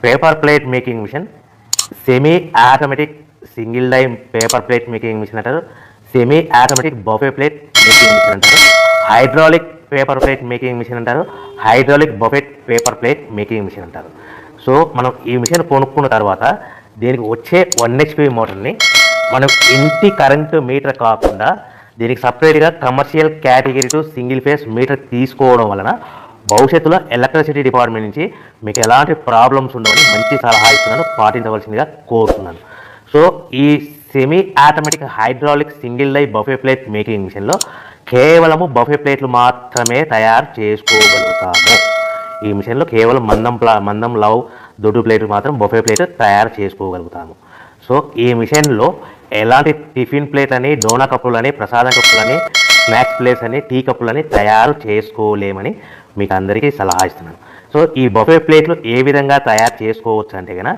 Paper plate making machine, semi automatic single die paper plate making machine అంటారు, semi automatic buffet plate making machine అంటారు, hydraulic paper plate making machine అంటారు, hydraulic buffet paper plate making machine అంటారు. So మనం ఈ machine కొనుక్కున్న తర్వాత దీనికి వచ్చే 1 HP మోటార్ని మనం ఇంటి కరెంటు మీటర్ కాకుండా దీనికి సపరేట్గా commercial category to single phase metre తీసుకోవడం వలన భవిష్యత్తులో ఎలక్ట్రిసిటీ డిపార్ట్మెంట్ నుంచి మీకు ఎలాంటి ప్రాబ్లమ్స్ ఉండవని మంచి సలహా ఇస్తున్నాను, పాటించవలసిందిగా కోరుతున్నాను. సో ఈ semi automatic hydraulic single die buffet plate making మిషన్లో కేవలము బఫే ప్లేట్లు మాత్రమే తయారు చేసుకోగలుగుతాము. ఈ మిషన్లో కేవలం మందం లవ్ దొడ్డు ప్లేట్లు మాత్రం బఫే ప్లేట్ తయారు చేసుకోగలుగుతాము. సో ఈ మిషన్లో ఎలాంటి టిఫిన్ ప్లేట్లని, డోనా కప్పులని, ప్రసాదం కప్పులని, స్నాక్స్ ప్లేట్స్ అని, టీ కప్పులని తయారు చేసుకోలేమని మీకు అందరికీ సలహా ఇస్తున్నాను. సో ఈ బఫే ప్లేట్లు ఏ విధంగా తయారు చేసుకోవచ్చు అంటే కనుక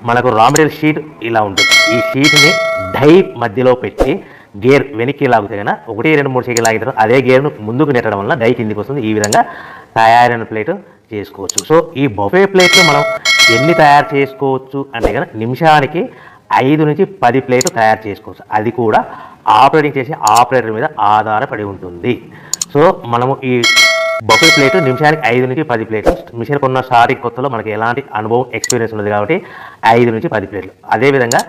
మనకు రా మెటీరియల్ షీట్ ఇలా ఉంటుంది. ఈ షీట్ని డై మధ్యలో పెట్టి గేర్ వెనక్కి లాగితే కనుక 1, 2, 3 సెకండ్లు లాగిన తర్వాత అదే గేర్ను ముందుకు నెట్టడం వల్ల డై కిందికి వస్తుంది. ఈ విధంగా తయారైన ప్లేట్ చేసుకోవచ్చు. సో ఈ బఫే ప్లేట్లు మనం ఎన్ని తయారు చేసుకోవచ్చు అంటే కనుక నిమిషానికి 5 నుంచి 10 ప్లేట్లు తయారు చేసుకోవచ్చు. అది కూడా ఆపరేటింగ్ చేసే ఆపరేటర్ మీద ఆధారపడి ఉంటుంది. సో మనము ఈ బఫే ప్లేట్ నిమిషానికి 5 నుంచి 10 ప్లేట్లు. మిషన్ కొన్న స్టార్టింగ్ కొత్తలో మనకి ఎలాంటి అనుభవం ఎక్స్పీరియన్స్ ఉన్నది కాబట్టి 5 నుంచి 10 ప్లేట్లు. అదేవిధంగా